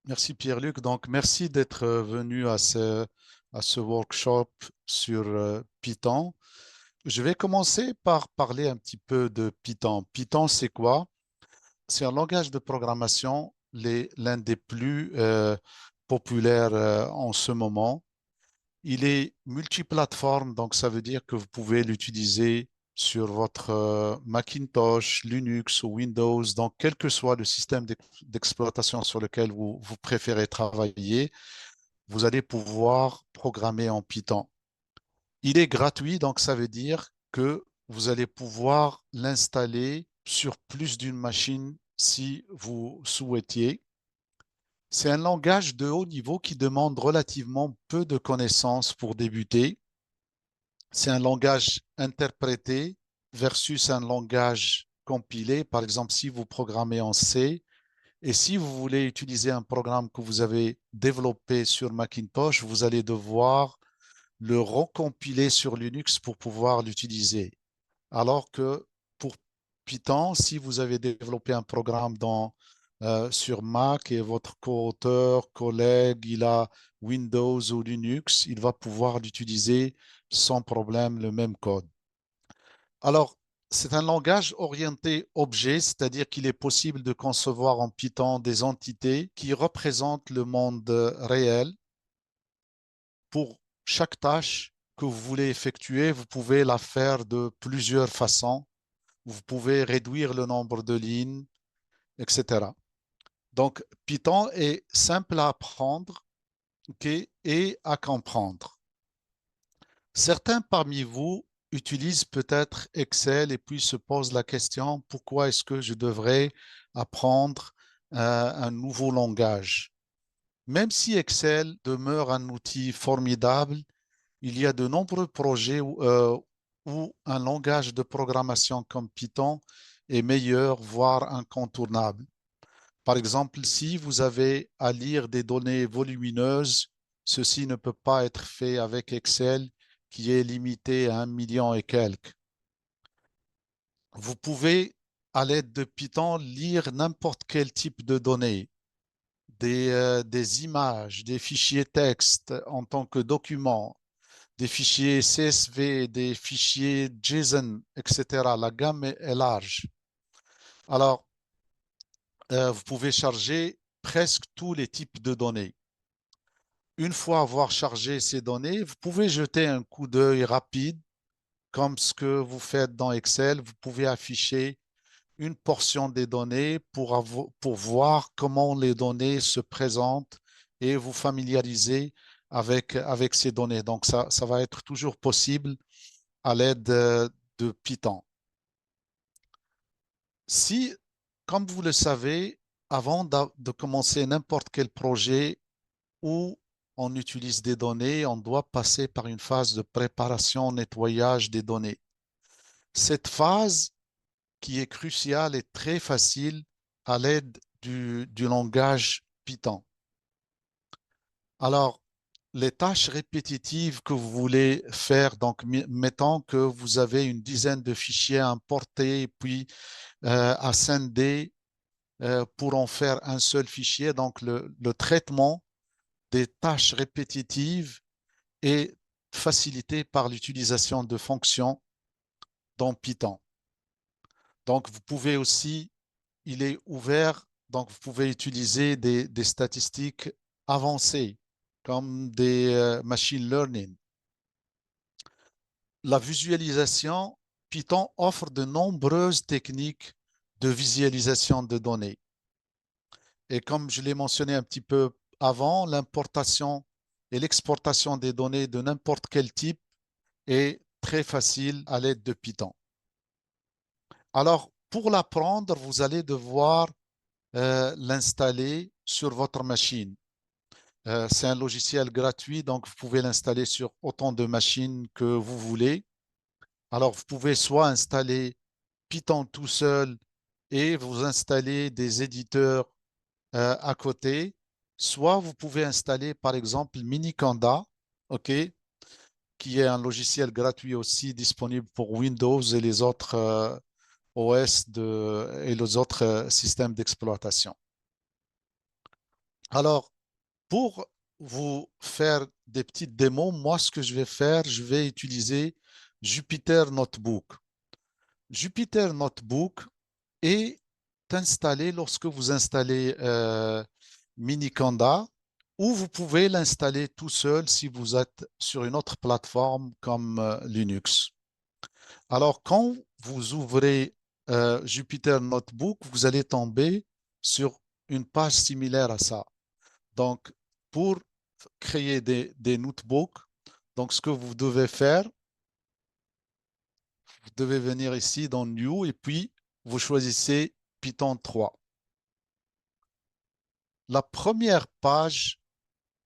Merci Pierre-Luc. Donc, merci d'être venu à ce workshop sur Python. Je vais commencer par parler un petit peu de Python. Python, c'est quoi? C'est un langage de programmation, l'un des plus populaires en ce moment. Il est multiplateforme, donc ça veut dire que vous pouvez l'utiliser sur votre Macintosh, Linux ou Windows, donc quel que soit le système d'exploitation sur lequel vous préférez travailler, vous allez pouvoir programmer en Python. Il est gratuit, donc ça veut dire que vous allez pouvoir l'installer sur plus d'une machine si vous souhaitiez. C'est un langage de haut niveau qui demande relativement peu de connaissances pour débuter. C'est un langage interprété versus un langage compilé. Par exemple, si vous programmez en C et si vous voulez utiliser un programme que vous avez développé sur Macintosh, vous allez devoir le recompiler sur Linux pour pouvoir l'utiliser. Alors que pour Python, si vous avez développé un programme sur Mac et votre co-auteur, collègue, il a Windows ou Linux, il va pouvoir l'utiliser sans problème, le même code. Alors, c'est un langage orienté objet, c'est-à-dire qu'il est possible de concevoir en Python des entités qui représentent le monde réel. Pour chaque tâche que vous voulez effectuer, vous pouvez la faire de plusieurs façons. Vous pouvez réduire le nombre de lignes, etc. Donc, Python est simple à apprendre, okay, et à comprendre. Certains parmi vous utilisent peut-être Excel et puis se posent la question, pourquoi est-ce que je devrais apprendre un nouveau langage? Même si Excel demeure un outil formidable, il y a de nombreux projets où un langage de programmation comme Python est meilleur, voire incontournable. Par exemple, si vous avez à lire des données volumineuses, ceci ne peut pas être fait avec Excel, qui est limité à 1 million et quelques. Vous pouvez, à l'aide de Python, lire n'importe quel type de données, des images, des fichiers texte en tant que documents, des fichiers CSV, des fichiers JSON, etc. La gamme est large. Alors, vous pouvez charger presque tous les types de données. Une fois avoir chargé ces données, vous pouvez jeter un coup d'œil rapide, comme ce que vous faites dans Excel. Vous pouvez afficher une portion des données pour voir comment les données se présentent et vous familiariser avec ces données. Donc, ça va être toujours possible à l'aide de Python. Si, comme vous le savez, avant de commencer n'importe quel projet où on utilise des données, on doit passer par une phase de préparation, nettoyage des données. Cette phase qui est cruciale est très facile à l'aide du langage Python. Alors, les tâches répétitives que vous voulez faire, donc mettons que vous avez une dizaine de fichiers à importer et puis à scinder pour en faire un seul fichier. Donc, le traitement des tâches répétitives est facilité par l'utilisation de fonctions dans Python. Donc, vous pouvez aussi, il est ouvert, donc vous pouvez utiliser des statistiques avancées comme des machine learning. La visualisation, Python offre de nombreuses techniques de visualisation de données. Et comme je l'ai mentionné un petit peu avant, l'importation et l'exportation des données de n'importe quel type est très facile à l'aide de Python. Alors, pour l'apprendre, vous allez devoir l'installer sur votre machine. C'est un logiciel gratuit, donc vous pouvez l'installer sur autant de machines que vous voulez. Alors, vous pouvez soit installer Python tout seul et vous installer des éditeurs à côté, soit vous pouvez installer par exemple Miniconda, ok, qui est un logiciel gratuit aussi disponible pour Windows et les autres OS et les autres systèmes d'exploitation. Alors, pour vous faire des petites démos, moi, ce que je vais faire, je vais utiliser Jupyter Notebook. Jupyter Notebook est installé lorsque vous installez Miniconda, ou vous pouvez l'installer tout seul si vous êtes sur une autre plateforme comme Linux. Alors, quand vous ouvrez Jupyter Notebook, vous allez tomber sur une page similaire à ça. Donc, pour créer des notebooks, donc ce que vous devez faire, vous devez venir ici dans New et puis vous choisissez Python 3. La première page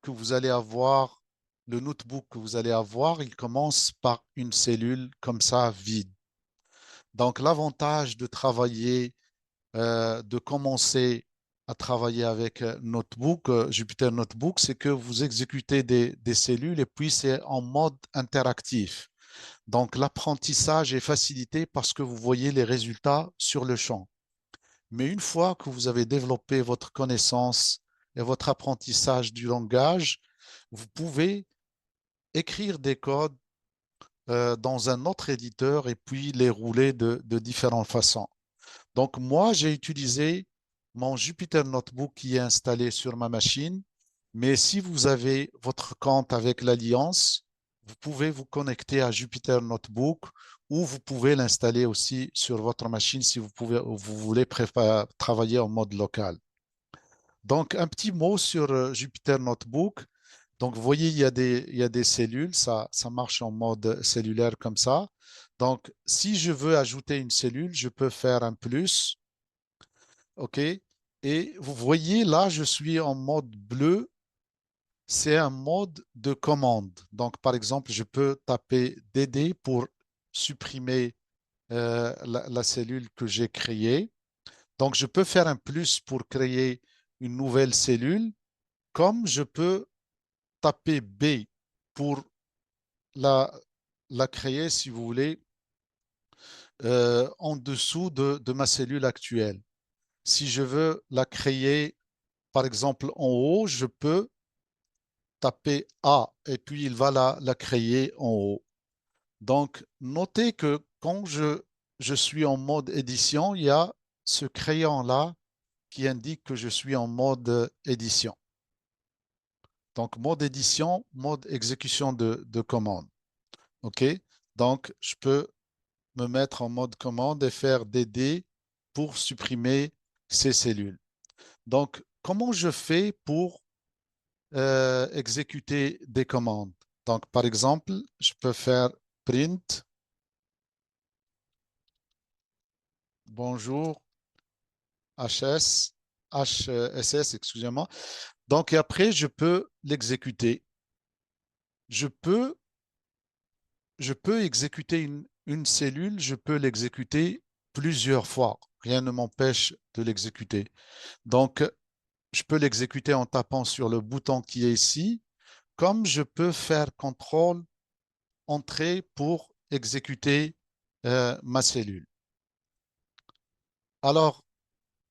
que vous allez avoir, le notebook que vous allez avoir, il commence par une cellule comme ça vide. Donc, l'avantage de travailler, de commencer à travailler avec Notebook, Jupyter Notebook, c'est que vous exécutez des cellules et puis c'est en mode interactif. Donc, l'apprentissage est facilité parce que vous voyez les résultats sur le champ. Mais une fois que vous avez développé votre connaissance et votre apprentissage du langage, vous pouvez écrire des codes dans un autre éditeur et puis les rouler de différentes façons. Donc, moi, j'ai utilisé mon Jupyter Notebook qui est installé sur ma machine. Mais si vous avez votre compte avec l'Alliance, vous pouvez vous connecter à Jupyter Notebook ou vous pouvez l'installer aussi sur votre machine si vous voulez travailler en mode local. Donc, un petit mot sur Jupyter Notebook. Donc, vous voyez, il y a des cellules, ça marche en mode cellulaire comme ça. Donc, si je veux ajouter une cellule, je peux faire un plus. OK? Et vous voyez, là, je suis en mode bleu. C'est un mode de commande. Donc, par exemple, je peux taper DD pour supprimer la cellule que j'ai créée. Donc, je peux faire un plus pour créer une nouvelle cellule, comme je peux taper B pour la, la créer, si vous voulez, en dessous de ma cellule actuelle. Si je veux la créer, par exemple, en haut, je peux taper A et puis il va la créer en haut. Donc, notez que quand je suis en mode édition, il y a ce crayon-là qui indique que je suis en mode édition. Donc, mode édition, mode exécution de commande. OK? Donc, je peux me mettre en mode commande et faire DD pour supprimer ces cellules. Donc, comment je fais pour exécuter des commandes? Donc, par exemple, je peux faire print, bonjour, HS, HSS, excusez-moi. Donc, et après, je peux l'exécuter. Je peux, je peux exécuter une cellule, je peux l'exécuter plusieurs fois. Rien ne m'empêche de l'exécuter. Donc, je peux l'exécuter en tapant sur le bouton qui est ici, comme je peux faire contrôle entrée pour exécuter ma cellule. Alors,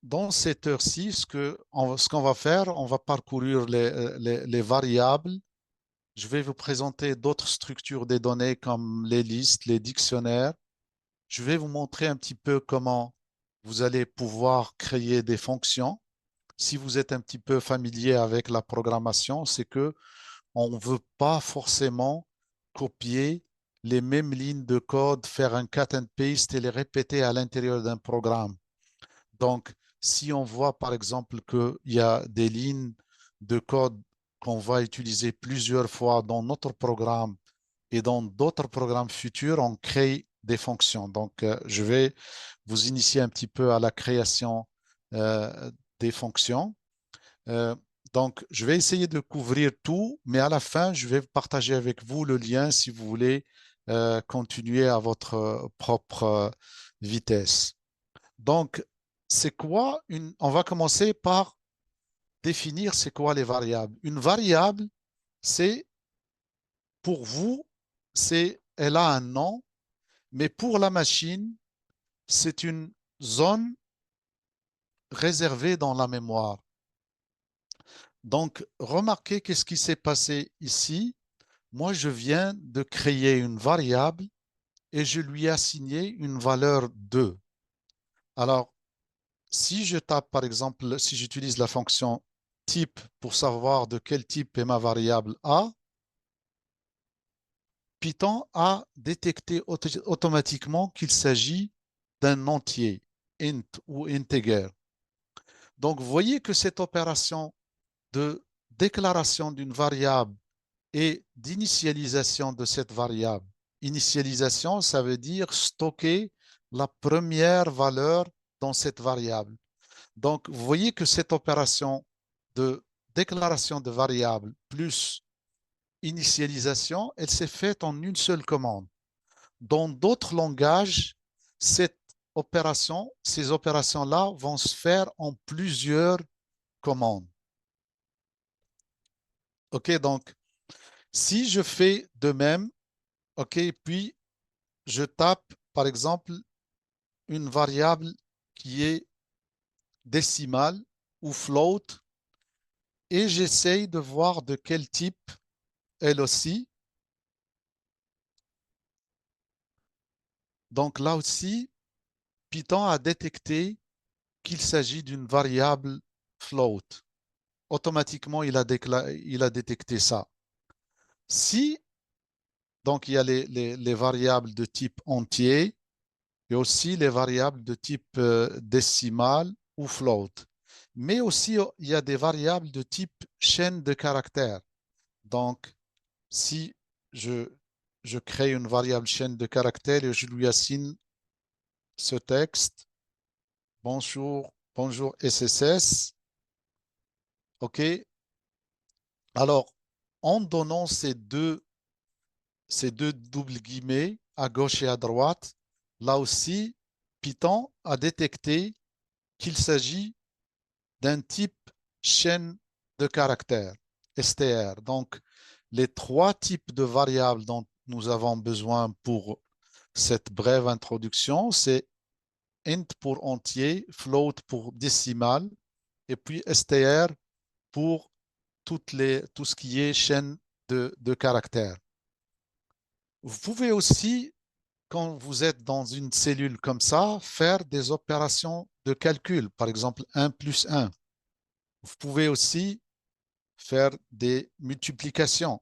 dans cette heure-ci, ce qu'on va faire, on va parcourir les variables. Je vais vous présenter d'autres structures des données comme les listes, les dictionnaires. Je vais vous montrer un petit peu comment vous allez pouvoir créer des fonctions. Si vous êtes un petit peu familier avec la programmation, c'est que on ne veut pas forcément copier les mêmes lignes de code, faire un cut and paste et les répéter à l'intérieur d'un programme. Donc, si on voit par exemple qu'il y a des lignes de code qu'on va utiliser plusieurs fois dans notre programme et dans d'autres programmes futurs, on crée des fonctions. Donc, je vais vous initier un petit peu à la création des fonctions. Euh, donc, je vais essayer de couvrir tout, mais à la fin, je vais partager avec vous le lien si vous voulez continuer à votre propre vitesse. Donc, c'est quoi une... On va commencer par définir c'est quoi les variables. Une variable, c'est pour vous, elle a un nom, mais pour la machine, c'est une zone réservée dans la mémoire. Donc, remarquez qu'est-ce qui s'est passé ici. Moi, je viens de créer une variable et je lui ai assigné une valeur 2. Alors, si je tape, par exemple, si j'utilise la fonction type pour savoir de quel type est ma variable A, Python a détecté automatiquement qu'il s'agit d'un entier, int ou integer. Donc, vous voyez que cette opération de déclaration d'une variable et d'initialisation de cette variable. Initialisation, ça veut dire stocker la première valeur dans cette variable. Donc, vous voyez que cette opération de déclaration de variable plus initialisation, elle s'est faite en une seule commande. Dans d'autres langages, cette opération, ces opérations-là vont se faire en plusieurs commandes. OK, donc si je fais de même, OK, puis je tape, par exemple, une variable qui est décimale ou float et j'essaye de voir de quel type elle aussi. Donc là aussi, Python a détecté qu'il s'agit d'une variable float. Automatiquement, il a détecté ça. Si, donc il y a les variables de type entier et aussi les variables de type décimal ou float. Mais aussi, il y a des variables de type chaîne de caractères. Donc, si je, je crée une variable chaîne de caractères et je lui assigne ce texte, bonjour, bonjour SSS, OK. Alors, en donnant ces deux doubles guillemets à gauche et à droite, là aussi, Python a détecté qu'il s'agit d'un type chaîne de caractères, STR. Donc, les trois types de variables dont nous avons besoin pour cette brève introduction, c'est int pour entier, float pour décimal, et puis str pour tout ce qui est chaîne de caractères. Vous pouvez aussi, quand vous êtes dans une cellule comme ça, faire des opérations de calcul, par exemple 1 plus 1. Vous pouvez aussi faire des multiplications.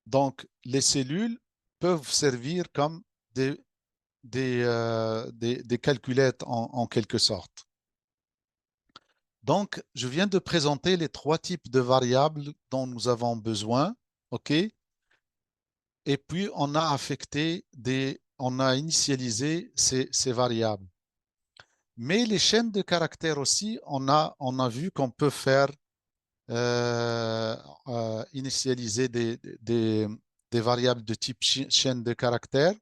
Donc, les cellules peuvent servir comme des, des calculettes en quelque sorte. Donc, je viens de présenter les trois types de variables dont nous avons besoin. OK? Et puis, on a initialisé ces variables. Mais les chaînes de caractères aussi, on a vu qu'on peut faire euh, initialiser des variables de type chaîne de caractères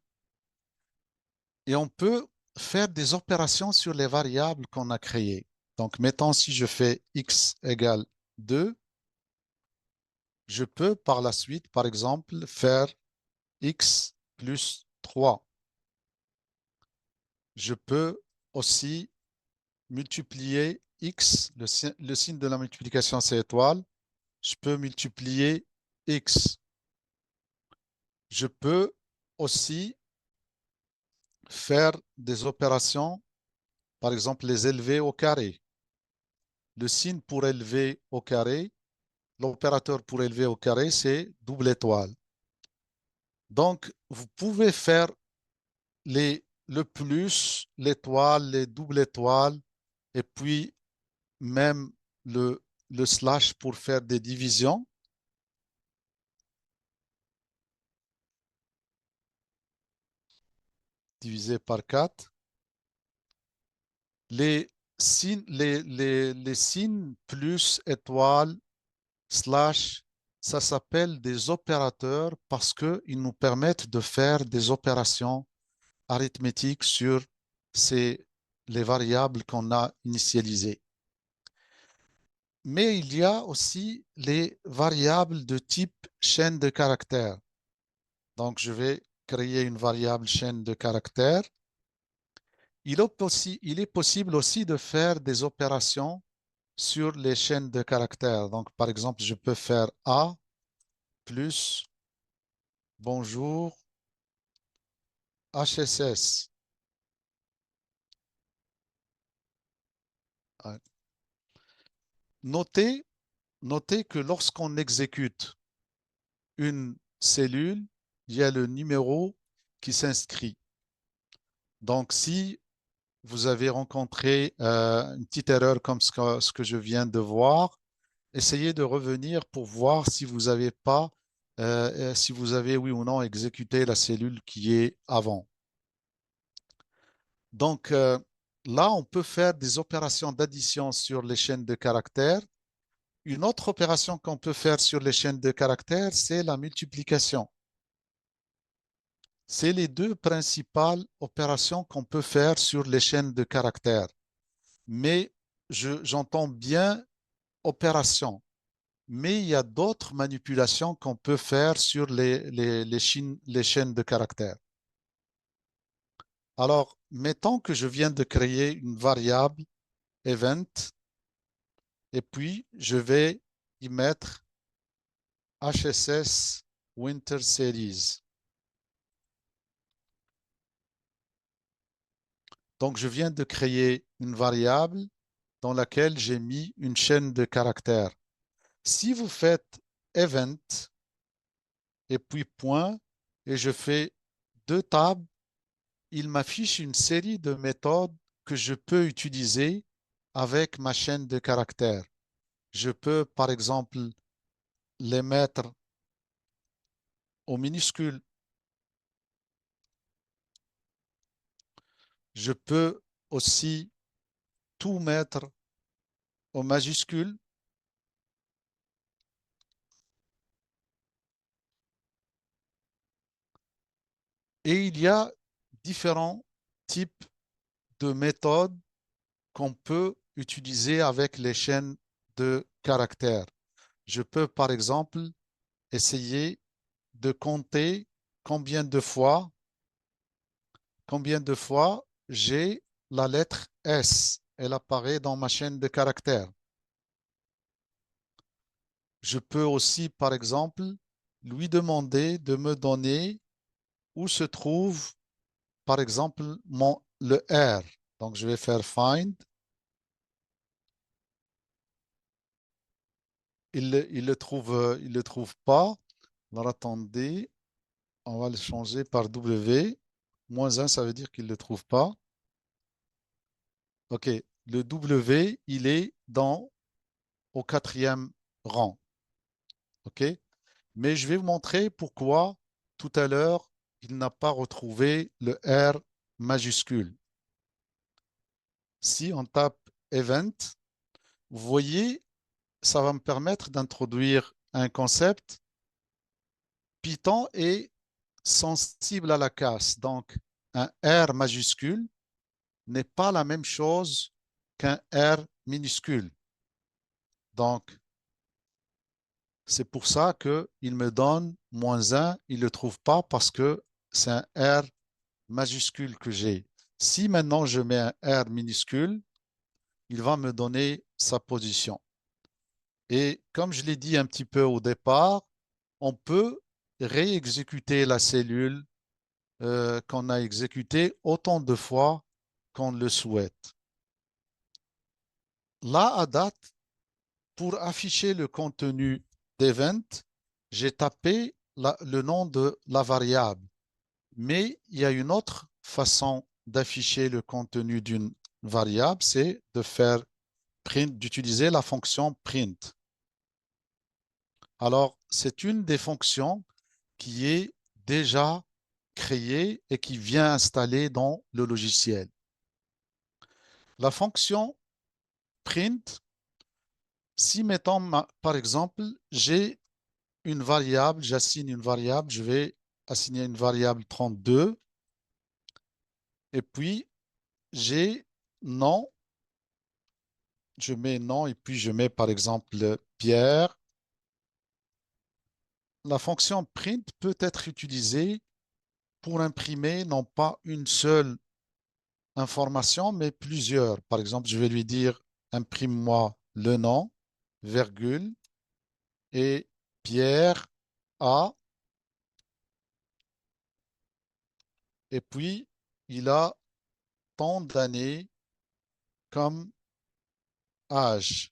et on peut faire des opérations sur les variables qu'on a créées. Donc, mettons si je fais x égale 2, je peux par la suite, par exemple, faire x plus 3. Je peux aussi multiplier x, le signe de la multiplication c'est étoile, je peux multiplier x. Je peux aussi faire des opérations, par exemple les élever au carré. Le signe pour élever au carré, l'opérateur pour élever au carré, c'est double étoile. Donc, vous pouvez faire le plus, l'étoile, les doubles étoiles, et puis même le slash pour faire des divisions, divisé par 4. Les signes, les signes plus étoile, slash, ça s'appelle des opérateurs parce qu'ils nous permettent de faire des opérations arithmétiques sur les variables qu'on a initialisées. Mais il y a aussi les variables de type chaîne de caractères. Donc, je vais créer une variable chaîne de caractères Il est possible aussi de faire des opérations sur les chaînes de caractères. Donc, par exemple, je peux faire A plus bonjour HSS. Ouais. Notez, notez que lorsqu'on exécute une cellule, il y a le numéro qui s'inscrit. Donc, si vous avez rencontré une petite erreur comme ce que je viens de voir, essayez de revenir pour voir si vous avez pas, si vous avez oui ou non exécuté la cellule qui est avant. Donc là, on peut faire des opérations d'addition sur les chaînes de caractères. Une autre opération qu'on peut faire sur les chaînes de caractères, c'est la multiplication. C'est les deux principales opérations qu'on peut faire sur les chaînes de caractères. Mais j'entends bien opération. Mais il y a d'autres manipulations qu'on peut faire sur les chaînes de caractères. Alors, mettons que je viens de créer une variable event et puis je vais y mettre HSS Winter Series. Donc, je viens de créer une variable dans laquelle j'ai mis une chaîne de caractères. Si vous faites event et puis point et je fais deux tables, il m'affiche une série de méthodes que je peux utiliser avec ma chaîne de caractères. Je peux, par exemple, les mettre au minuscule. Je peux aussi tout mettre au majuscule. Et il y a différents types de méthodes qu'on peut utiliser avec les chaînes de caractères. Je peux, par exemple, essayer de compter combien de fois, combien de fois j'ai la lettre S. Elle apparaît dans ma chaîne de caractères. Je peux aussi, par exemple, lui demander de me donner où se trouve, par exemple, le R. Donc, je vais faire find. Il le trouve pas. Alors, attendez, on va le changer par W. Moins un, ça veut dire qu'il ne le trouve pas. OK. Le W, il est au quatrième rang. OK. Mais je vais vous montrer pourquoi tout à l'heure, il n'a pas retrouvé le R majuscule. Si on tape Event, vous voyez, ça va me permettre d'introduire un concept. Python est sensible à la casse. Donc, un R majuscule n'est pas la même chose qu'un R minuscule. Donc, c'est pour ça qu'il me donne moins un. Il ne le trouve pas parce que c'est un R majuscule que j'ai. Si maintenant je mets un R minuscule, il va me donner sa position. Et comme je l'ai dit un petit peu au départ, on peut réexécuter la cellule qu'on a exécutée autant de fois qu'on le souhaite. Là, à date, pour afficher le contenu d'event, j'ai tapé le nom de la variable. Mais il y a une autre façon d'afficher le contenu d'une variable, c'est de faire print, d'utiliser la fonction print. Alors, c'est une des fonctions qui est déjà créée et qui vient installer dans le logiciel. La fonction print, si mettons par exemple, j'ai une variable, j'assigne une variable, je vais assigner une variable 32 et puis j'ai nom, je mets nom et puis je mets par exemple Pierre. La fonction print peut être utilisée pour imprimer non pas une seule information, mais plusieurs. Par exemple, je vais lui dire, imprime-moi le nom, virgule, et Pierre A, et puis il a tant d'années comme âge.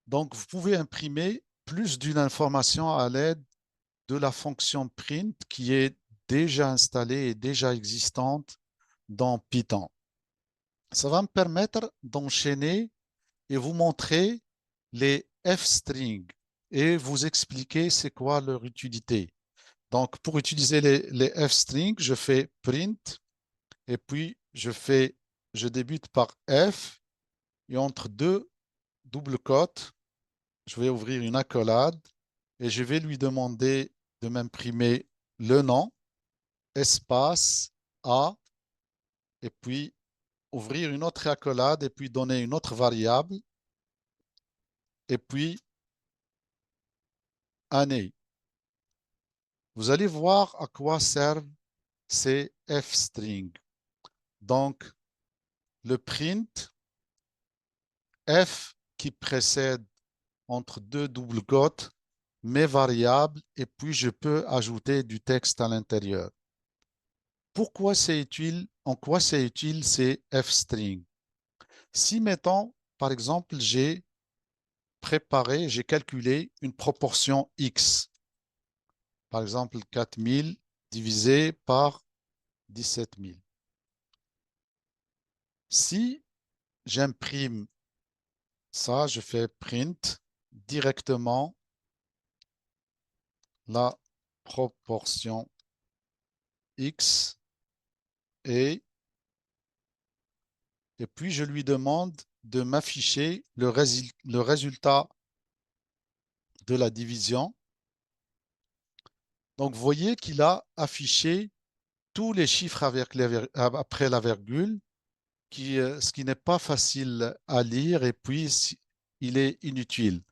Donc, vous pouvez imprimer plus d'une information à l'aide de la fonction print qui est déjà installée et déjà existante dans Python. Ça va me permettre d'enchaîner et vous montrer les f-strings et vous expliquer c'est quoi leur utilité. Donc, pour utiliser les f-strings, je fais print et puis je débute par f et entre deux double quotes, je vais ouvrir une accolade et je vais lui demander de m'imprimer le nom, espace A, et puis ouvrir une autre accolade et puis donner une autre variable, et puis année. Vous allez voir à quoi servent ces f-strings. Donc, le print, f qui précède entre deux double quotes, mes variables, et puis je peux ajouter du texte à l'intérieur. Pourquoi c'est utile? En quoi c'est utile ces f-strings? Si, mettons, par exemple, j'ai calculé une proportion x, par exemple 4000 divisé par 17 000. Si j'imprime ça, je fais print directement la proportion x et puis je lui demande de m'afficher le résultat de la division. Donc, vous voyez qu'il a affiché tous les chiffres après la virgule, ce qui n'est pas facile à lire et puis il est inutile.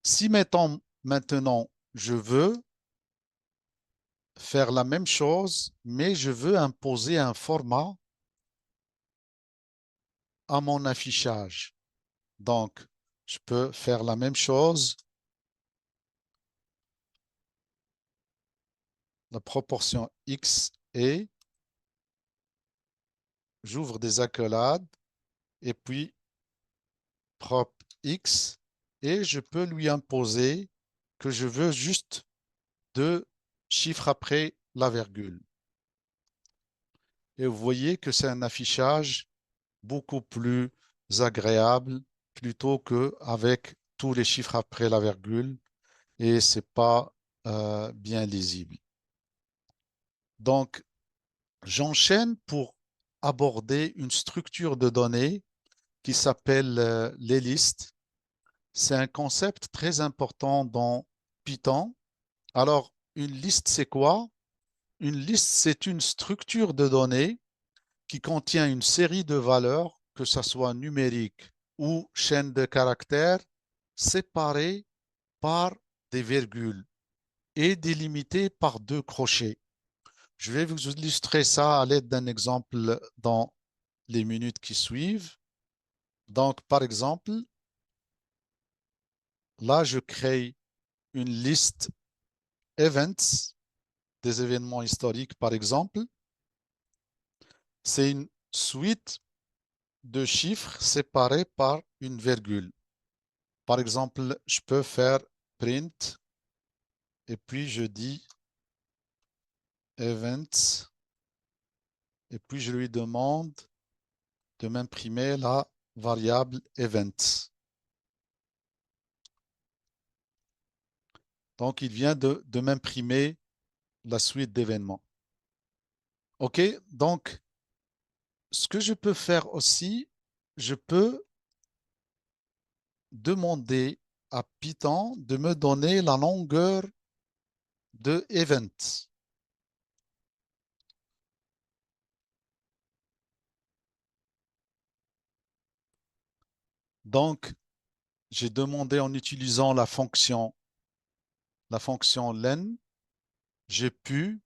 Si mettons maintenant, je veux faire la même chose, mais je veux imposer un format à mon affichage. Donc, je peux faire la même chose, la proportion x et j'ouvre des accolades et puis prop x et je peux lui imposer que je veux juste deux chiffres après la virgule. Et vous voyez que c'est un affichage beaucoup plus agréable plutôt qu'avec tous les chiffres après la virgule et c'est pas bien lisible. Donc, j'enchaîne pour aborder une structure de données qui s'appelle les listes. C'est un concept très important dans Python. Alors, une liste, c'est quoi? Une liste, c'est une structure de données qui contient une série de valeurs, que ce soit numérique ou chaîne de caractères, séparées par des virgules et délimitées par deux crochets. Je vais vous illustrer ça à l'aide d'un exemple dans les minutes qui suivent. Donc, par exemple, là, je crée une liste events, des événements historiques, par exemple. C'est une suite de chiffres séparés par une virgule. Par exemple, je peux faire print et puis je dis events et puis je lui demande de m'imprimer la variable events. Donc, il vient de m'imprimer la suite d'événements. OK, donc, ce que je peux faire aussi, je peux demander à Python de me donner la longueur de event. Donc, j'ai demandé en utilisant la fonction len, j'ai pu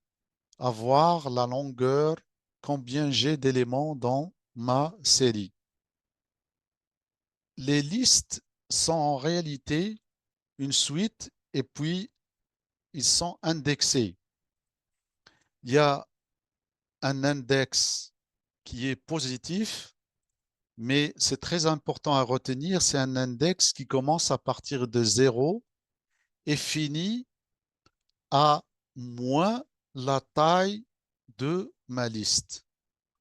avoir la longueur, combien j'ai d'éléments dans ma série. Les listes sont en réalité une suite et puis ils sont indexés. Il y a un index qui est positif, mais c'est très important à retenir, c'est un index qui commence à partir de 0 et finit à moins la taille de ma liste.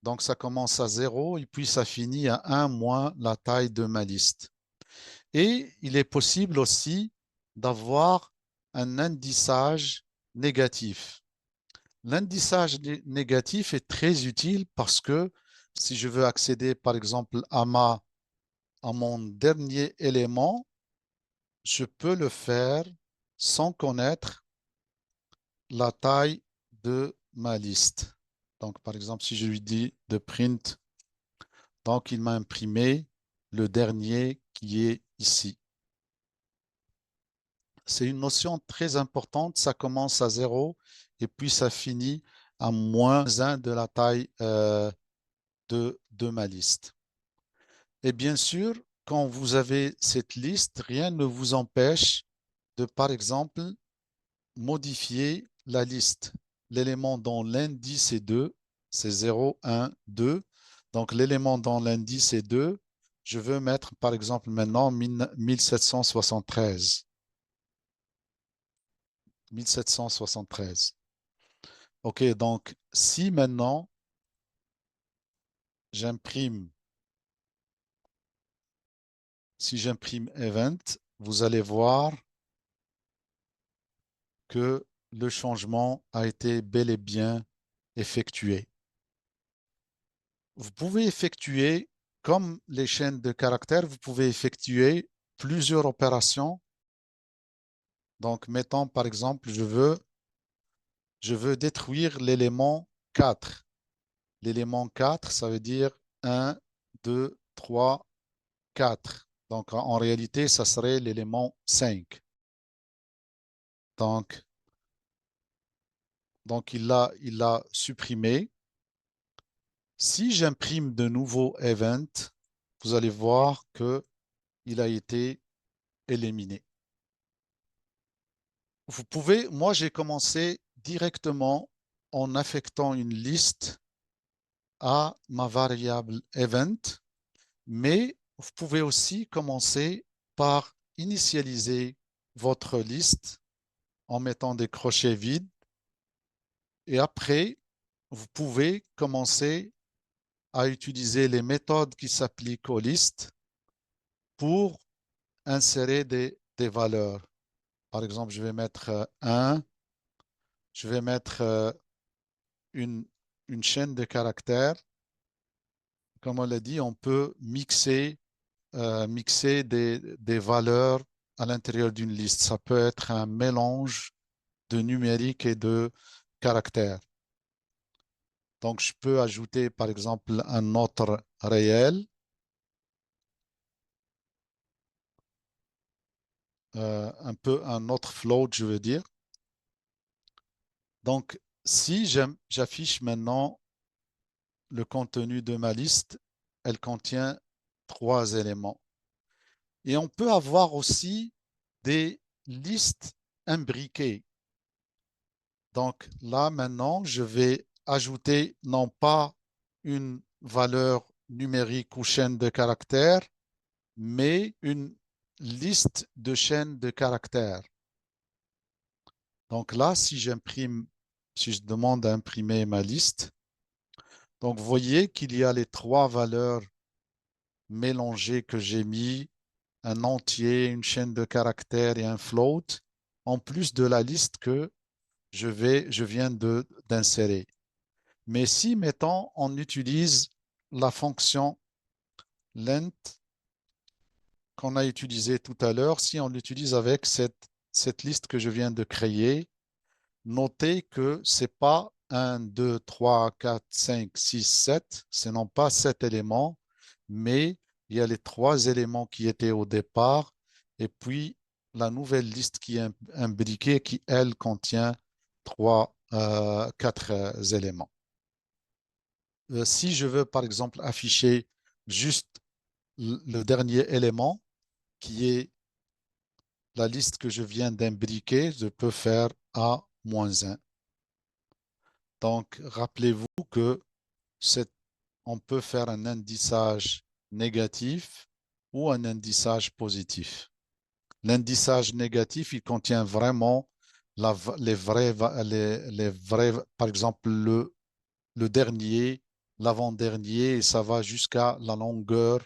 Donc, ça commence à 0 et puis ça finit à 1 moins la taille de ma liste. Et il est possible aussi d'avoir un indissage négatif. L'indissage négatif est très utile parce que si je veux accéder, par exemple, à mon dernier élément, je peux le faire sans connaître la taille de ma liste. Donc, par exemple, si je lui dis de print, donc il m'a imprimé le dernier qui est ici. C'est une notion très importante. Ça commence à 0 et puis ça finit à moins 1 de la taille de ma liste. Et bien sûr, quand vous avez cette liste, rien ne vous empêche de, par exemple, modifier la liste. L'élément dont l'indice est 2, c'est 0, 1, 2. Donc, l'élément dont l'indice est 2, je veux mettre, par exemple, maintenant 1773. 1773. OK, donc si maintenant j'imprime, si j'imprime event, vous allez voir que le changement a été bel et bien effectué. Vous pouvez effectuer, comme les chaînes de caractères, vous pouvez effectuer plusieurs opérations. Donc, mettons par exemple, je veux détruire l'élément 4. L'élément 4, ça veut dire 1, 2, 3, 4. Donc, en réalité, ça serait l'élément 5. Donc, il l'a supprimé. Si j'imprime de nouveaux events, vous allez voir qu'il a été éliminé. Vous pouvez, moi j'ai commencé directement en affectant une liste à ma variable event, mais vous pouvez aussi commencer par initialiser votre liste en mettant des crochets vides et après, vous pouvez commencer à utiliser les méthodes qui s'appliquent aux listes pour insérer des valeurs. Par exemple, je vais mettre 1, je vais mettre une, une chaîne de caractères. Comme on l'a dit, on peut mixer des valeurs à l'intérieur d'une liste. Ça peut être un mélange de numérique et de caractères. Donc, je peux ajouter, par exemple, un autre réel, un peu un autre float, je veux dire. Donc, si j'affiche maintenant le contenu de ma liste, elle contient 3 éléments. Et on peut avoir aussi des listes imbriquées. Donc là, maintenant, je vais ajouter non pas une valeur numérique ou chaîne de caractères, mais une liste de chaînes de caractères. Donc là, si je demande d'imprimer ma liste, donc vous voyez qu'il y a les 3 valeurs mélangées que j'ai mis, un entier, une chaîne de caractères et un float, en plus de la liste que je viens d'insérer. Mais si, mettons, on utilise la fonction length qu'on a utilisée tout à l'heure, si on l'utilise avec cette liste que je viens de créer, notez que ce n'est pas 1, 2, 3, 4, 5, 6, 7, ce n'ont pas 7 éléments, mais il y a les 3 éléments qui étaient au départ et puis la nouvelle liste qui est imbriquée qui, elle, contient 3 quatre éléments. Si je veux, par exemple, afficher juste le dernier élément, qui est la liste que je viens d'imbriquer, je peux faire A-1. Donc, rappelez-vous que on peut faire un indissage négatif ou un indissage positif. L'indissage négatif, il contient vraiment les vrais, par exemple, le dernier, l'avant-dernier, et ça va jusqu'à la longueur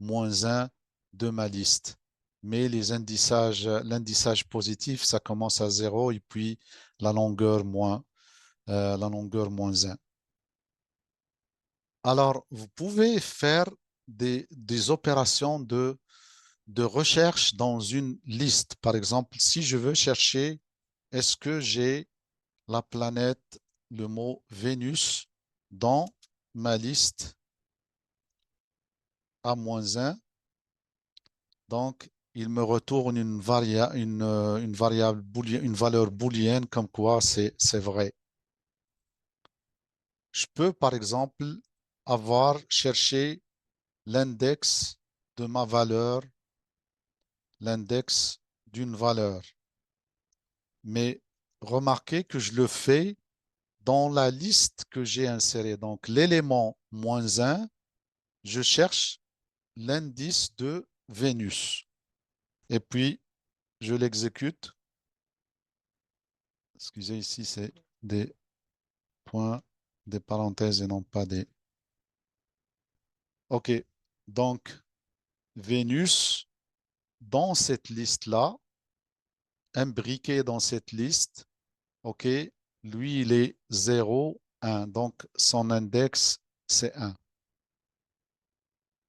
-1 de ma liste. Mais l'indissage positif, ça commence à 0 et puis la longueur la longueur -1. Alors, vous pouvez faire des opérations de recherche dans une liste. Par exemple, si je veux chercher, est-ce que j'ai la planète, le mot Vénus, dans ma liste A-1. Donc, il me retourne une variable une valeur booléenne comme quoi c'est vrai. Je peux, par exemple, avoir cherché l'index de ma valeur, l'index d'une valeur. Mais remarquez que je le fais dans la liste que j'ai insérée. Donc, l'élément -1, je cherche l'indice de Vénus. Et puis, je l'exécute. Excusez, ici, c'est des points, des parenthèses et non pas des... OK. Donc, Vénus, dans cette liste-là, imbriqué dans cette liste, OK, lui, il est 0, 1. Donc, son index, c'est 1.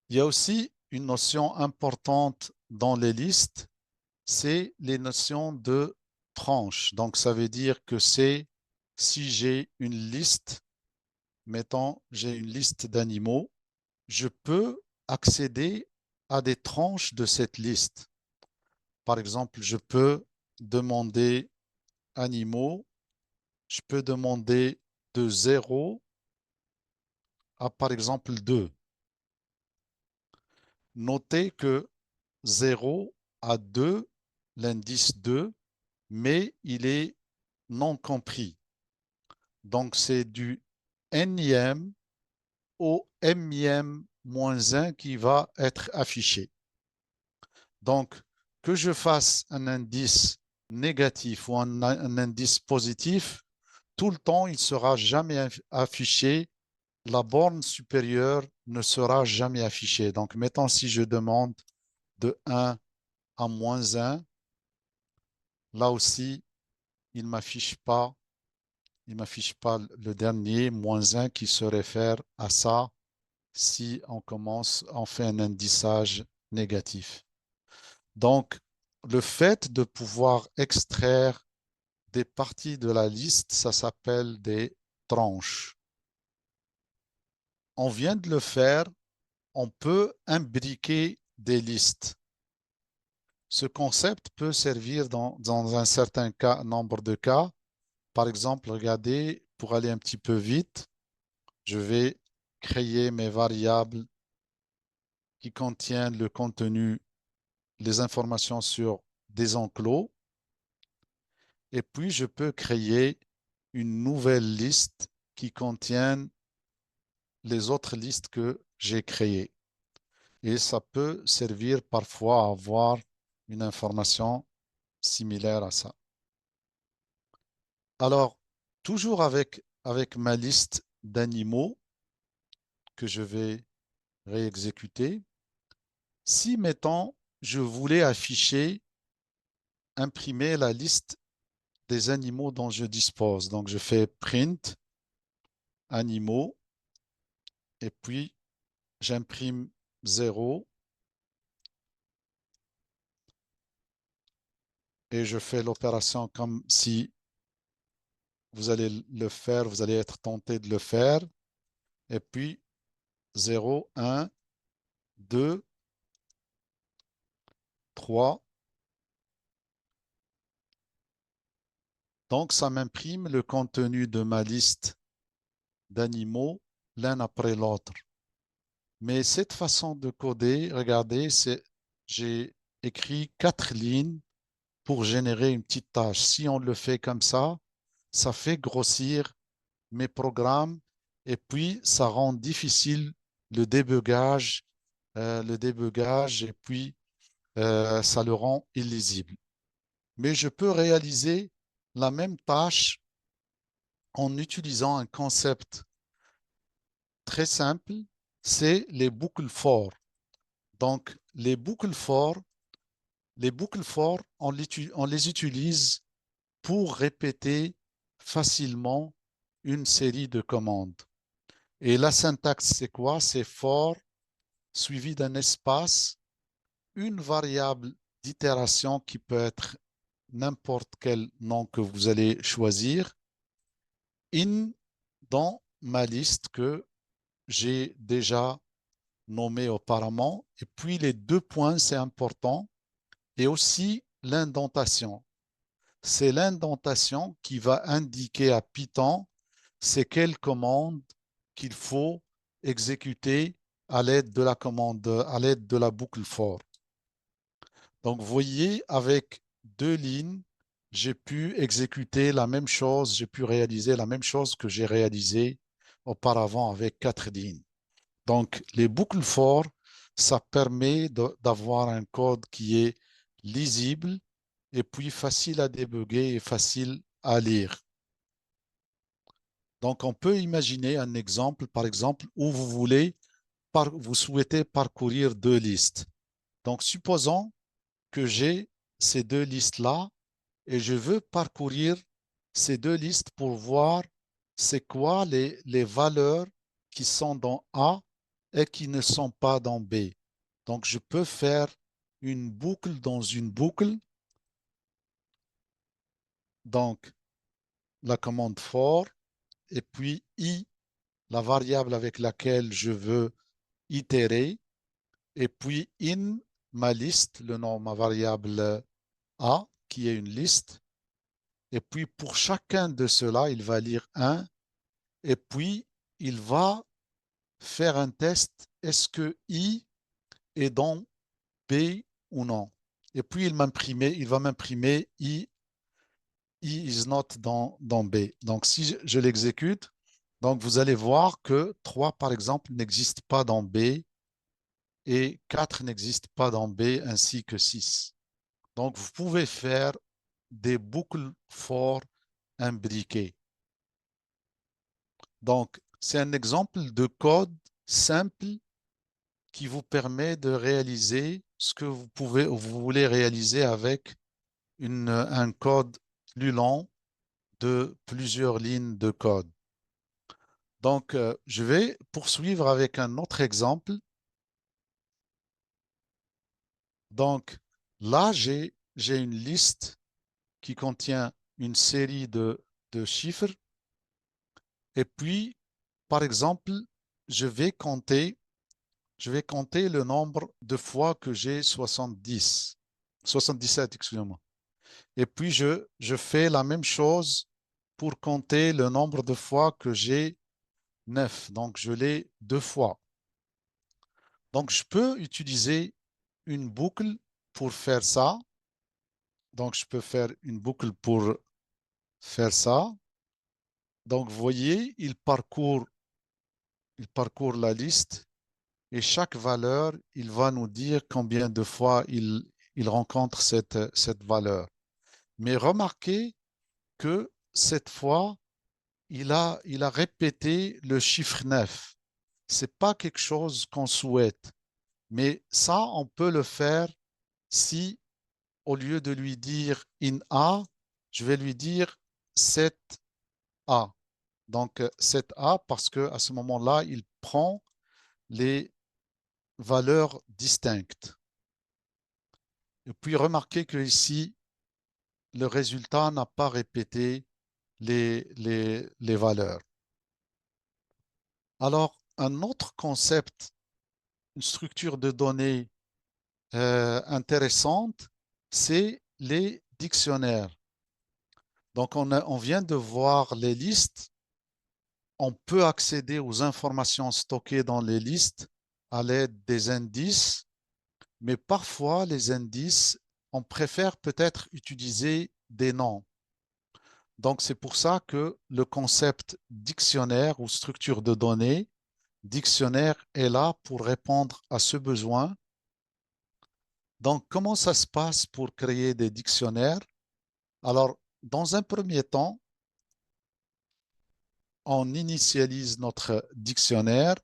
Il y a aussi une notion importante dans les listes, c'est les notions de tranche. Donc, ça veut dire que c'est si j'ai une liste, mettons, j'ai une liste d'animaux, je peux accéder à des tranches de cette liste. Par exemple, je peux demander animaux, je peux demander de 0 à, par exemple, 2. Notez que 0 à 2, l'indice 2, mais il est non compris. Donc, c'est du nème au mième -1 qui va être affiché. Donc, que je fasse un indice négatif ou un indice positif, tout le temps, il ne sera jamais affiché. La borne supérieure ne sera jamais affichée. Donc, mettons si je demande de 1 à -1, là aussi, il ne m'affiche pas, le dernier -1 qui se réfère à ça si on fait un indissage négatif. Donc, le fait de pouvoir extraire des parties de la liste, ça s'appelle des tranches. On vient de le faire, on peut imbriquer des listes. Ce concept peut servir dans un certain nombre de cas. Par exemple, regardez, pour aller un petit peu vite, je vais créer mes variables qui contiennent le contenu, les informations sur des enclos. Et puis, je peux créer une nouvelle liste qui contient les autres listes que j'ai créées. Et ça peut servir parfois à avoir une information similaire à ça. Alors, toujours avec ma liste d'animaux que je vais réexécuter, si, mettons, je voulais afficher, imprimer la liste des animaux dont je dispose, donc je fais print animaux et puis j'imprime 0 et je fais l'opération comme si vous allez le faire, vous allez être tenté de le faire. Et puis 0, 1, 2, 3, Donc, ça m'imprime le contenu de ma liste d'animaux l'un après l'autre. Mais cette façon de coder, regardez, j'ai écrit 4 lignes pour générer une petite tâche. Si on le fait comme ça fait grossir mes programmes et puis ça rend difficile le débugage, et puis ça le rend illisible. Mais je peux réaliser la même tâche en utilisant un concept très simple, c'est les boucles for. Donc, les boucles for, on les utilise pour répéter facilement une série de commandes. Et la syntaxe, c'est quoi? C'est for suivi d'un espace, une variable d'itération qui peut être n'importe quel nom que vous allez choisir, in dans ma liste que j'ai déjà nommée auparavant. Et puis les 2 points, c'est important. Et aussi l'indentation. C'est l'indentation qui va indiquer à Python c'est quelle commande qu'il faut exécuter à l'aide de la commande, à l'aide de la boucle for. Donc, vous voyez, avec 2 lignes, j'ai pu exécuter la même chose, j'ai pu réaliser la même chose que j'ai réalisé auparavant avec 4 lignes. Donc, les boucles for, ça permet d'avoir un code qui est lisible et puis facile à débugger et facile à lire. Donc, on peut imaginer un exemple, par exemple, où vous souhaitez parcourir 2 listes. Donc, supposons que j'ai ces 2 listes-là et je veux parcourir ces 2 listes pour voir c'est quoi les valeurs qui sont dans A et qui ne sont pas dans B. Donc, je peux faire une boucle dans une boucle. Donc, la commande for et puis I, la variable avec laquelle je veux itérer, et puis in ma liste, le nom, ma variable A, qui est une liste. Et puis pour chacun de ceux-là, il va lire 1, et puis il va faire un test. Est-ce que I est dans B ou non? Et puis il va m'imprimer I is not dans B. Donc si je l'exécute, donc vous allez voir que 3, par exemple, n'existe pas dans B et 4 n'existe pas dans B, ainsi que 6. Donc, vous pouvez faire des boucles for imbriquées. Donc, c'est un exemple de code simple qui vous permet de réaliser ce que vous voulez réaliser avec un code plus long de plusieurs lignes de code. Donc, je vais poursuivre avec un autre exemple. Donc, là, j'ai une liste qui contient une série de chiffres. Et puis, par exemple, je vais compter, je vais compter le nombre de fois que j'ai 77, excusez-moi. Et puis, je fais la même chose pour compter le nombre de fois que j'ai 9. Donc, je l'ai 2 fois. Donc, je peux utiliser une boucle pour faire ça. Donc, je peux faire une boucle pour faire ça. Donc, vous voyez, il parcourt la liste et chaque valeur, il va nous dire combien de fois il rencontre cette valeur. Mais remarquez que cette fois, il a répété le chiffre 9. Ce n'est pas quelque chose qu'on souhaite, mais ça, on peut le faire si, au lieu de lui dire in A, je vais lui dire 7A. Donc 7A parce qu'à ce moment-là, il prend les valeurs distinctes. Et puis remarquez que ici, le résultat n'a pas répété les valeurs. Alors, un autre concept, une structure de données intéressante, c'est les dictionnaires. Donc, on vient de voir les listes. On peut accéder aux informations stockées dans les listes à l'aide des indices, mais parfois, les indices, on préfère peut-être utiliser des noms. Donc, c'est pour ça que le concept dictionnaire ou structure de données, dictionnaire est là pour répondre à ce besoin. Donc, comment ça se passe pour créer des dictionnaires? Alors, dans un premier temps, on initialise notre dictionnaire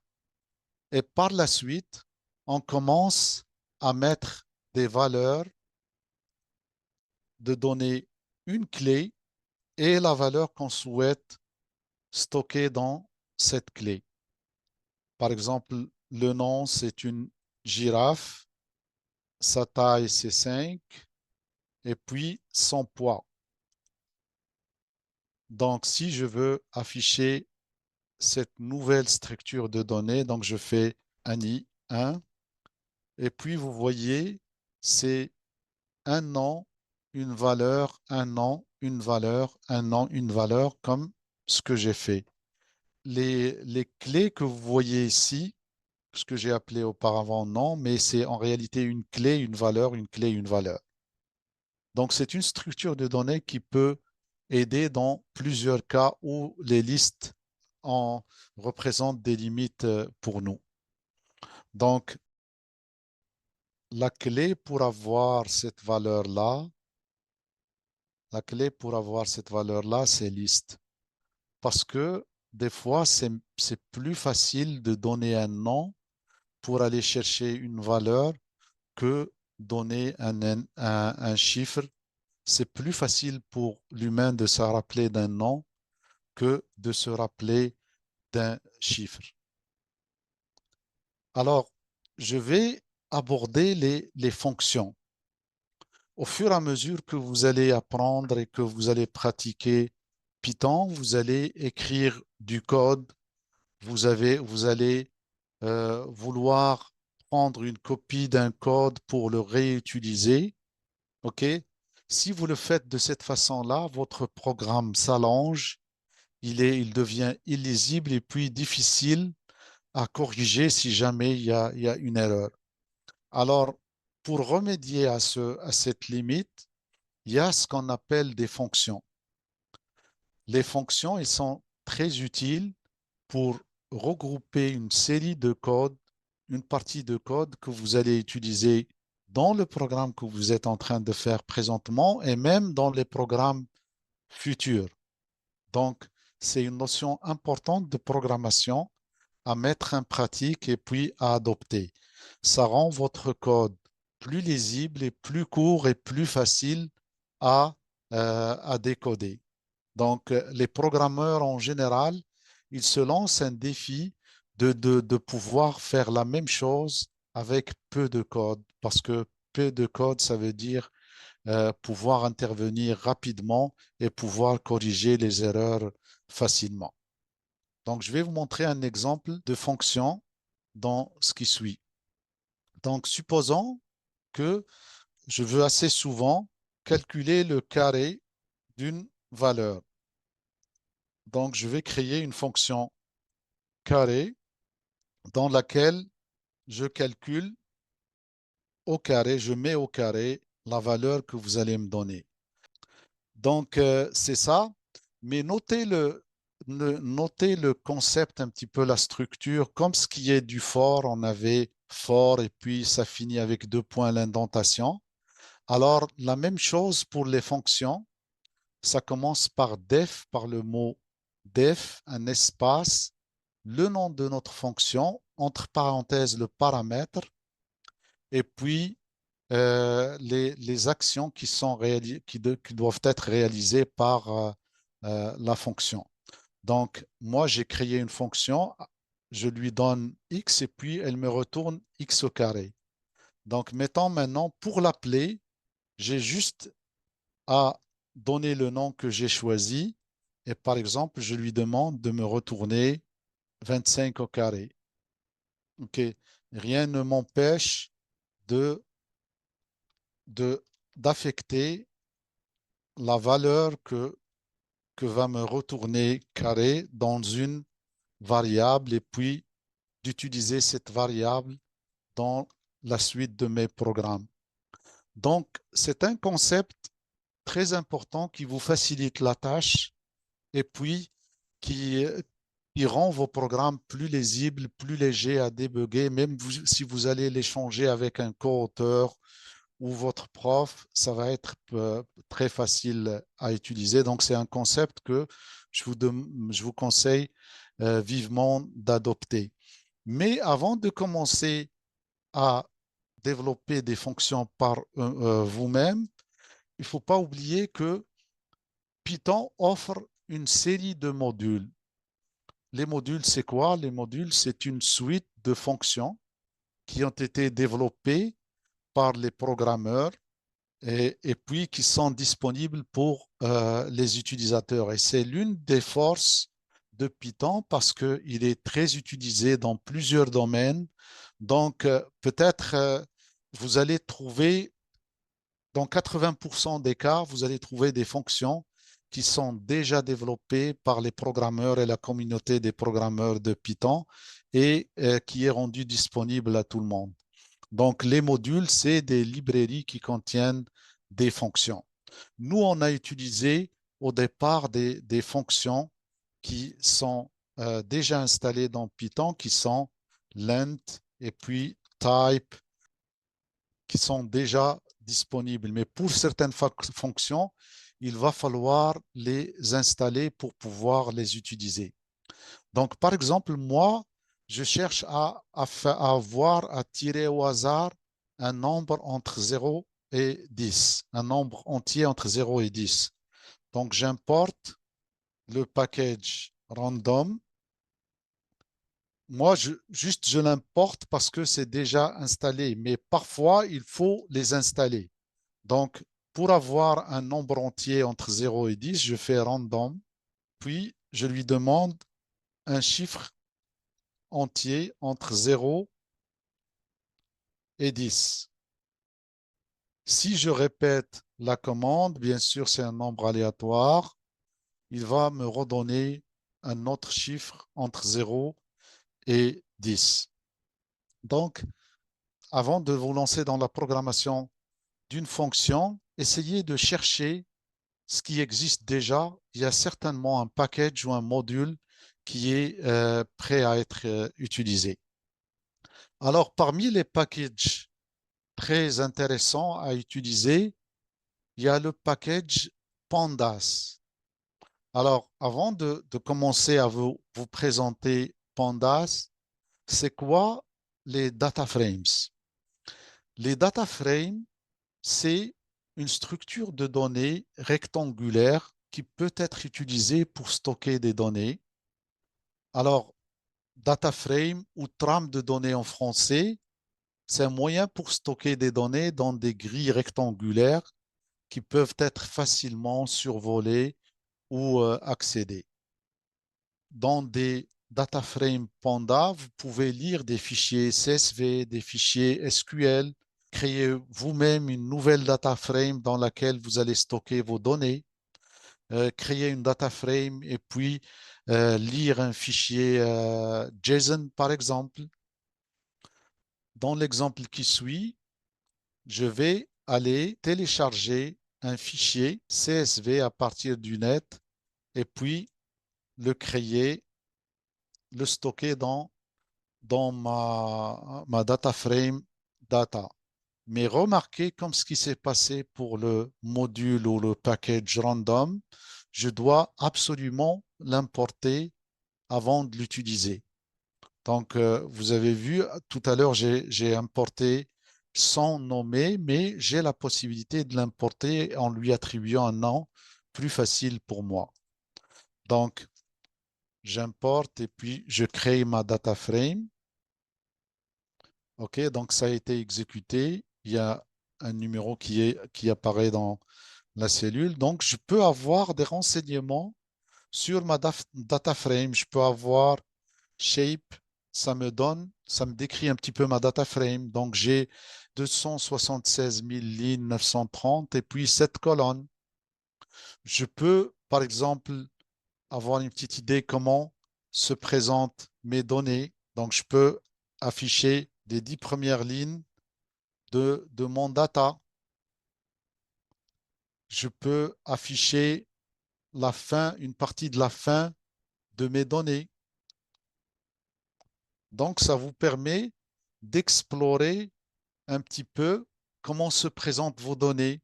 et par la suite, on commence à mettre des valeurs, de donner une clé et la valeur qu'on souhaite stocker dans cette clé. Par exemple, le nom, c'est une girafe, sa taille, c'est 5, et puis son poids. Donc, si je veux afficher cette nouvelle structure de données, donc je fais Annie 1, et puis vous voyez, c'est un nom, une valeur, un nom, une valeur, un nom, une valeur, comme ce que j'ai fait. Les clés que vous voyez ici, ce que j'ai appelé auparavant nom, mais c'est en réalité une clé, une valeur, une clé, une valeur. Donc, c'est une structure de données qui peut aider dans plusieurs cas où les listes en représentent des limites pour nous. Donc, la clé pour avoir cette valeur-là, la clé pour avoir cette valeur-là, c'est liste. Parce que des fois, c'est plus facile de donner un nom pour aller chercher une valeur que donner un chiffre. C'est plus facile pour l'humain de se rappeler d'un nom que de se rappeler d'un chiffre. Alors, je vais aborder les fonctions. Au fur et à mesure que vous allez apprendre et que vous allez pratiquer Python, vous allez écrire du code, vous allez vouloir prendre une copie d'un code pour le réutiliser. OK? Si vous le faites de cette façon-là, votre programme s'allonge, il devient illisible et puis difficile à corriger si jamais il y a une erreur. Alors, pour remédier à cette limite, il y a ce qu'on appelle des fonctions. Les fonctions, elles sont très utiles pour regrouper une série de codes, une partie de code que vous allez utiliser dans le programme que vous êtes en train de faire présentement et même dans les programmes futurs. Donc, c'est une notion importante de programmation à mettre en pratique et puis à adopter. Ça rend votre code plus lisible et plus court et plus facile à décoder. Donc, les programmeurs en général, ils se lancent un défi de pouvoir faire la même chose avec peu de code, parce que peu de code, ça veut dire pouvoir intervenir rapidement et pouvoir corriger les erreurs facilement. Donc, je vais vous montrer un exemple de fonction dans ce qui suit. Donc, supposons que je veux assez souvent calculer le carré d'une valeur. Donc, je vais créer une fonction carré dans laquelle je calcule au carré, je mets au carré la valeur que vous allez me donner. Donc, c'est ça. Mais notez le concept, un petit peu la structure. Comme ce qui est du for, on avait for et puis ça finit avec deux points l'indentation. Alors, la même chose pour les fonctions. Ça commence par def, par le mot def, un espace, le nom de notre fonction, entre parenthèses le paramètre, et puis les actions qui doivent être réalisées par la fonction. Donc, moi, j'ai créé une fonction, je lui donne x et puis elle me retourne x au carré. Donc, mettons maintenant, pour l'appeler, j'ai juste à donner le nom que j'ai choisi et par exemple, je lui demande de me retourner 25 au carré. OK. Rien ne m'empêche de, d'affecter la valeur que que va me retourner carré dans une variable et puis d'utiliser cette variable dans la suite de mes programmes. Donc, c'est un concept très important qui vous facilite la tâche et puis qui, qui rend vos programmes plus lisibles, plus légers à débugger, même si vous allez les changer avec un co-auteur ou votre prof, ça va être très facile à utiliser. Donc, c'est un concept que je vous conseille vivement d'adopter. Mais avant de commencer à développer des fonctions par vous-même, il ne faut pas oublier que Python offre une série de modules. Les modules, c'est quoi? Les modules, c'est une suite de fonctions qui ont été développées par les programmeurs et puis qui sont disponibles pour les utilisateurs. Et c'est l'une des forces de Python parce qu'il est très utilisé dans plusieurs domaines. Donc, peut-être vous allez trouver, dans 80% des cas, vous allez trouver des fonctions qui sont déjà développées par les programmeurs et la communauté des programmeurs de Python et qui est rendue disponible à tout le monde. Donc, les modules, c'est des librairies qui contiennent des fonctions. Nous, on a utilisé au départ des fonctions qui sont déjà installées dans Python, qui sont lent et puis type, qui sont déjà disponibles. Mais pour certaines fonctions, il va falloir les installer pour pouvoir les utiliser. Donc, par exemple, moi, je cherche à avoir, à tirer au hasard un nombre entre 0 et 10, un nombre entier entre 0 et 10. Donc, j'importe le package random. Moi, je l'importe parce que c'est déjà installé, mais parfois, il faut les installer. Donc, pour avoir un nombre entier entre 0 et 10, je fais random, puis je lui demande un chiffre entier entre 0 et 10. Si je répète la commande, bien sûr, c'est un nombre aléatoire, il va me redonner un autre chiffre entre 0 et 10. Donc, avant de vous lancer dans la programmation d'une fonction, essayez de chercher ce qui existe déjà. Il y a certainement un package ou un module qui est prêt à être utilisé. Alors, parmi les packages très intéressants à utiliser, il y a le package Pandas. Alors, avant de commencer à vous présenter Pandas, c'est quoi les data frames? Les data frames, c'est une structure de données rectangulaire qui peut être utilisée pour stocker des données. Alors, data frame ou trame de données en français, c'est un moyen pour stocker des données dans des grilles rectangulaires qui peuvent être facilement survolées ou accéder. Dans des data frames Panda, vous pouvez lire des fichiers CSV, des fichiers SQL, créer vous-même une nouvelle data frame dans laquelle vous allez stocker vos données, créer une data frame et puis lire un fichier JSON par exemple. Dans l'exemple qui suit, je vais aller télécharger un fichier CSV à partir du net et puis le créer, le stocker dans ma data frame data. Mais remarquez, comme ce qui s'est passé pour le module ou le package random, je dois absolument l'importer avant de l'utiliser. Donc, vous avez vu, tout à l'heure, j'ai importé sans nommer, mais j'ai la possibilité de l'importer en lui attribuant un nom plus facile pour moi. Donc, j'importe et puis je crée ma data frame. OK, donc ça a été exécuté. Il y a un numéro qui apparaît dans la cellule. Donc, je peux avoir des renseignements sur ma data frame. Je peux avoir shape, ça me décrit un petit peu ma data frame. Donc, j'ai 276 000 lignes 930 et puis 7 colonnes. Je peux par exemple, avoir une petite idée comment se présentent mes données. Donc, je peux afficher les 10 premières lignes de mon data. Je peux afficher la fin, une partie de la fin de mes données. Donc, ça vous permet d'explorer un petit peu comment se présentent vos données.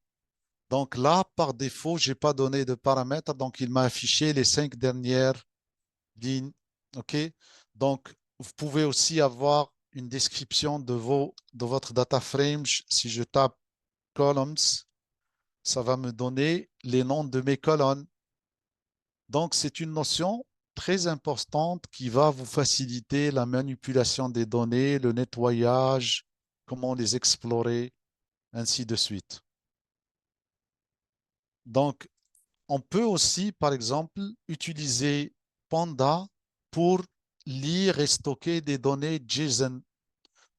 Donc là, par défaut, je n'ai pas donné de paramètres, donc il m'a affiché les 5 dernières lignes. OK? Donc, vous pouvez aussi avoir une description de votre data frame. Si je tape columns, ça va me donner les noms de mes colonnes. Donc, c'est une notion très importante qui va vous faciliter la manipulation des données, le nettoyage, comment les explorer, ainsi de suite. Donc, on peut aussi, par exemple, utiliser Panda pour lire et stocker des données JSON.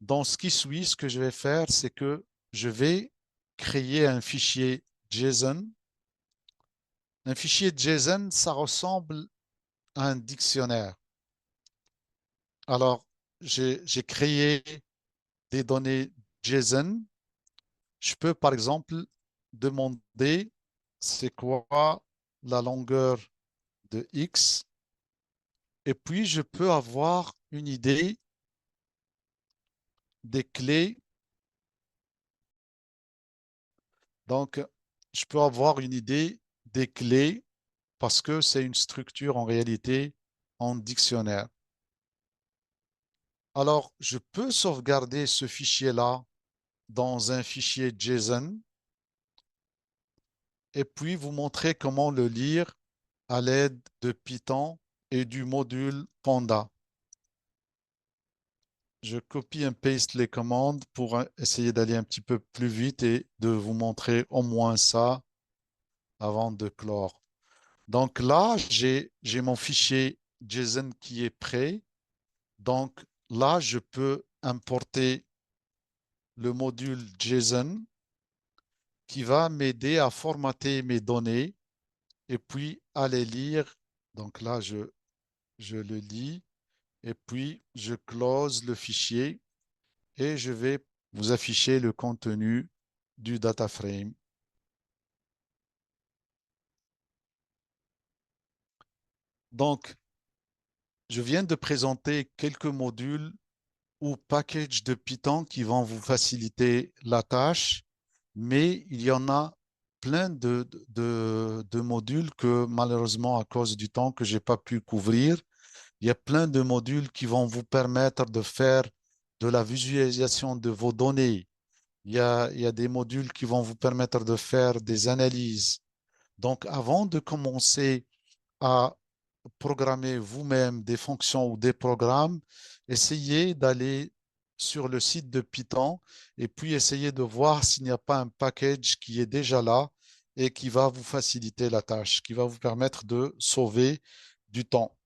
Dans ce qui suit, ce que je vais faire, c'est que je vais créer un fichier JSON. Un fichier JSON, ça ressemble à un dictionnaire. Alors, j'ai créé des données JSON. Je peux, par exemple, demander c'est quoi la longueur de X. Et puis, je peux avoir une idée des clés. Donc, je peux avoir une idée des clés parce que c'est une structure en réalité en dictionnaire. Alors, je peux sauvegarder ce fichier-là dans un fichier JSON et puis vous montrer comment le lire à l'aide de Python et du module Panda. Je copie et paste les commandes pour essayer d'aller un petit peu plus vite et de vous montrer au moins ça avant de clore. Donc là, j'ai mon fichier JSON qui est prêt. Donc là, je peux importer le module JSON qui va m'aider à formater mes données et puis à les lire. Donc là, je le lis et puis je close le fichier et je vais vous afficher le contenu du data frame. Donc, je viens de présenter quelques modules ou packages de Python qui vont vous faciliter la tâche, mais il y en a plein de modules que malheureusement, à cause du temps que je n'ai pas pu couvrir, il y a plein de modules qui vont vous permettre de faire de la visualisation de vos données. Il y a des modules qui vont vous permettre de faire des analyses. Donc, avant de commencer à programmer vous-même des fonctions ou des programmes, essayez d'aller sur le site de Python et puis essayez de voir s'il n'y a pas un package qui est déjà là et qui va vous faciliter la tâche, qui va vous permettre de sauver du temps.